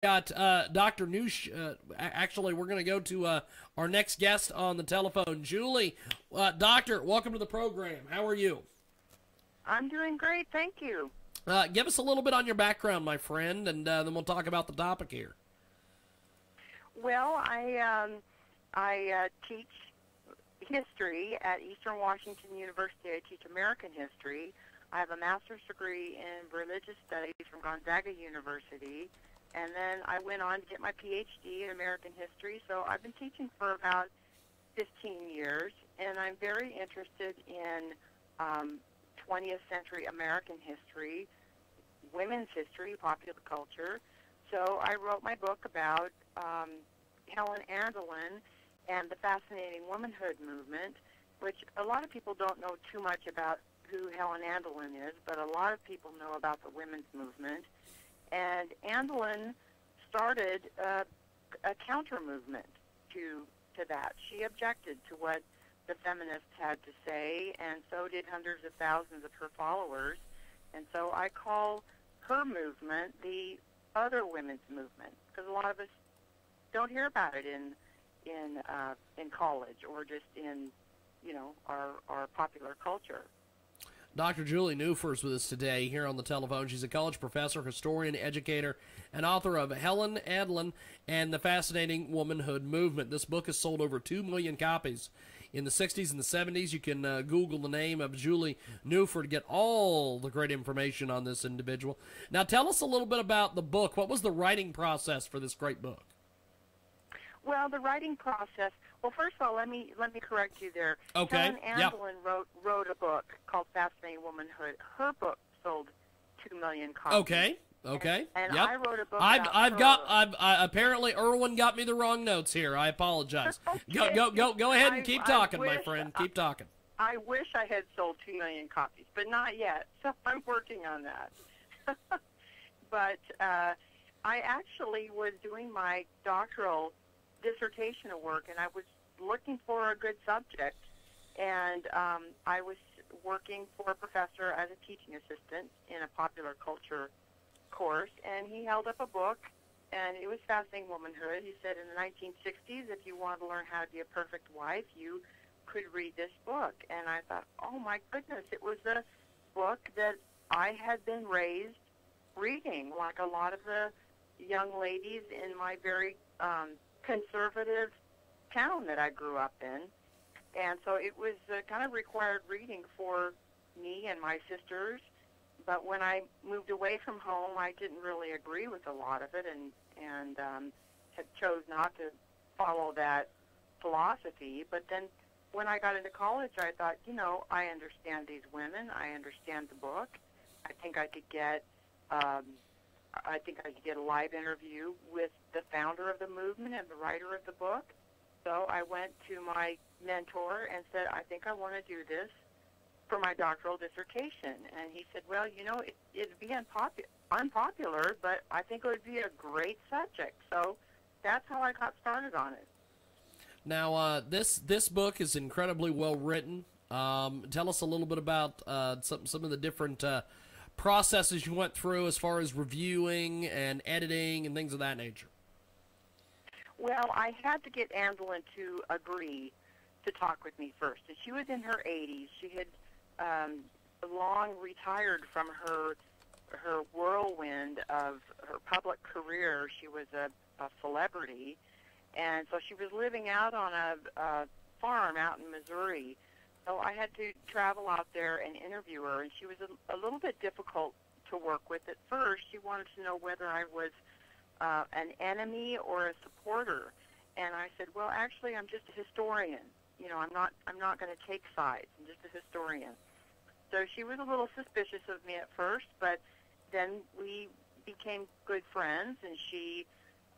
Got Dr. Noosh. Actually, we're going to go to our next guest on the telephone, Julie. Doctor, welcome to the program. How are you? I'm doing great, thank you. Give us a little bit on your background, my friend, and then we'll talk about the topic here. Well, I teach history at Eastern Washington University. I teach American history. I have a master's degree in religious studies from Gonzaga University, and then I went on to get my PhD in American history. So I've been teaching for about 15 years, and I'm very interested in 20th century American history, women's history, popular culture. So I wrote my book about Helen Andelin and the fascinating womanhood movement, which a lot of people don't know too much about who Helen Andelin is, but a lot of people know about the women's movement. And Andelin started a counter movement to that. She objected to what the feminists had to say, and so did hundreds of thousands of her followers. And so I call her movement the other women's movement, because a lot of us don't hear about it in college or just in our popular culture. Dr. Julie Neuffer is with us today here on the telephone. She's a college professor, historian, educator, and author of Helen Andelin and the Fascinating Womanhood Movement. This book has sold over 2 million copies in the 60s and the 70s. You can Google the name of Julie Neuffer to get all the great information on this individual. Now, tell us a little bit about the book. What was the writing process for this great book? Well, the writing process. Well, first of all, let me correct you there. Okay. Helen Andelin wrote a book called Fascinating Womanhood. Her book sold 2 million copies. Okay. And yep. I wrote a book. I've apparently Irwin got me the wrong notes here. I apologize. Okay. Go ahead and keep talking, my friend. Keep talking. I wish I had sold 2 million copies, but not yet. So I'm working on that. But I actually was doing my doctoral dissertation work, and I was looking for a good subject, and I was working for a professor as a teaching assistant in a popular culture course, and he held up a book, and it was Fascinating Womanhood. He said in the 1960s, if you want to learn how to be a perfect wife, you could read this book. And I thought, oh my goodness, it was a book that I had been raised reading, like a lot of the young ladies in my very conservative town that I grew up in. And so it was kind of required reading for me and my sisters. But when I moved away from home, I didn't really agree with a lot of it, and had chose not to follow that philosophy. But then when I got into college, I thought, I understand these women. I understand the book. I think I could get a live interview with the founder of the movement and the writer of the book. So I went to my mentor and said, I think I want to do this for my doctoral dissertation. And he said, well, it'd be unpopular, but I think it would be a great subject. So that's how I got started on it. Now, this book is incredibly well written. Tell us a little bit about some of the different processes you went through as far as reviewing and editing and things of that nature. Well, I had to get Andelin to agree to talk with me first. And she was in her 80s. She had long retired from her whirlwind of her public career. She was a celebrity, and so she was living out on a farm out in Missouri. So I had to travel out there and interview her, and she was a little bit difficult to work with at first. She wanted to know whether I was an enemy or a supporter, and I said, well, actually, I'm just a historian. I'm not going to take sides. I'm just a historian. So she was a little suspicious of me at first, but then we became good friends, and she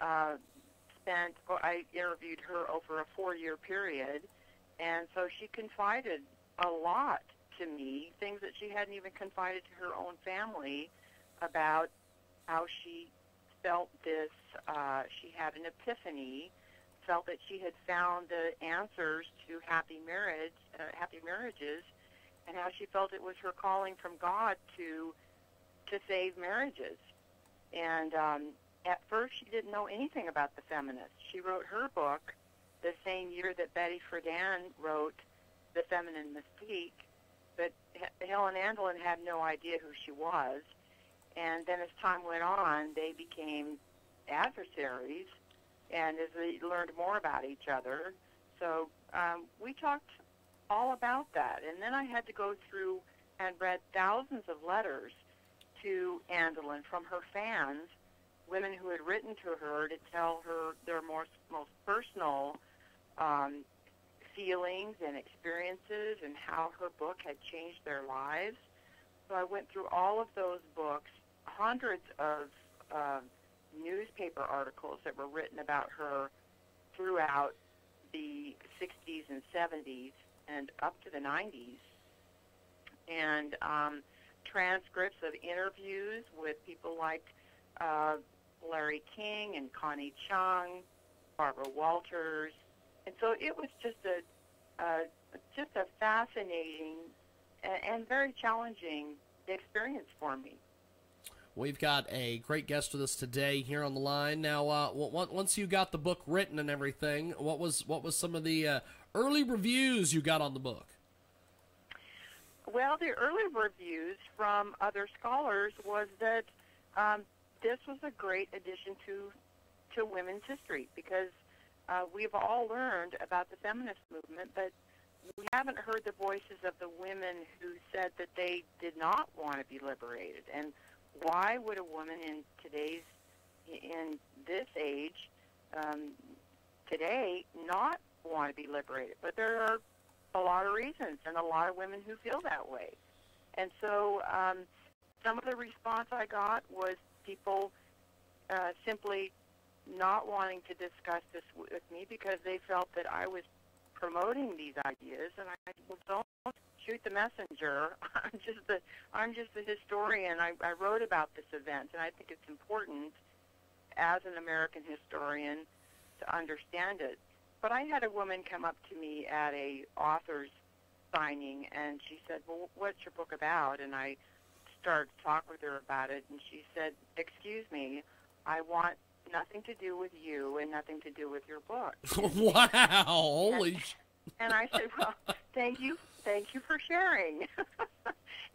I interviewed her over a 4-year period, and so she confided a lot to me, things that she hadn't even confided to her own family, about how she felt this. She had an epiphany, felt that she had found the answers to happy marriages, and how she felt it was her calling from God to save marriages. And at first she didn't know anything about the feminists. She wrote her book the same year that Betty Friedan wrote The Feminine Mystique, but Helen Andelin had no idea who she was. And then as time went on, they became adversaries, and as they learned more about each other. So we talked all about that. And then I had to go through and read thousands of letters to Andelin from her fans, women who had written to her to tell her their most personal feelings and experiences and how her book had changed their lives. So I went through all of those books, hundreds of newspaper articles that were written about her throughout the 60s and 70s and up to the 90s, and transcripts of interviews with people like Larry King and Connie Chung, Barbara Walters, and so it was just a fascinating and very challenging experience for me. We've got a great guest with us today here on the line. Now, once you got the book written and everything, what was some of the early reviews you got on the book? Well, the early reviews from other scholars was that this was a great addition to women's history, because we've all learned about the feminist movement, but we haven't heard the voices of the women who said that they did not want to be liberated. And why would a woman in this age, today, not want to be liberated? But there are a lot of reasons, and a lot of women who feel that way. And so some of the response I got was people simply not wanting to discuss this with me because they felt that I was promoting these ideas, and I said, well, don't shoot the messenger. I'm just the historian. I wrote about this event, and I think it's important as an American historian to understand it. But I had a woman come up to me at a author's signing, and she said, well, what's your book about? And I started to talk with her about it, and she said, excuse me, I want nothing to do with you and nothing to do with your book. Wow, holy and I said, well, thank you for sharing.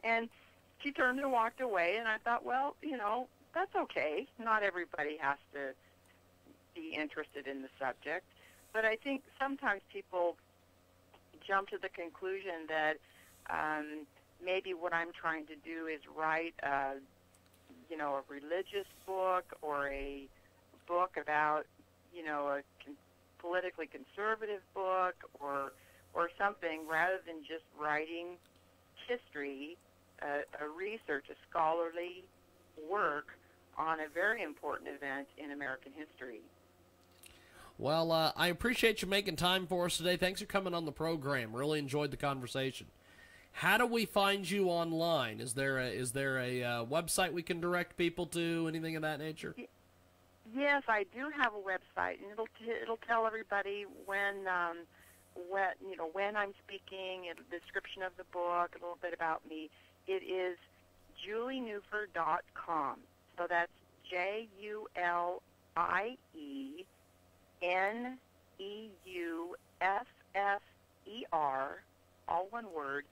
And she turned and walked away, and I thought, well, that's okay. Not everybody has to be interested in the subject. But I think sometimes people jump to the conclusion that maybe what I'm trying to do is write a religious book or a book about, a politically conservative book or something, rather than just writing history, a research, a scholarly work on a very important event in American history. Well, I appreciate you making time for us today. Thanks for coming on the program. Really enjoyed the conversation. How do we find you online? Is there a website we can direct people to? Anything of that nature? Yes, I do have a website, and it'll tell everybody when I'm speaking, a description of the book, a little bit about me. It is julieneuffer.com. So that's JulieNeuffer, all one word,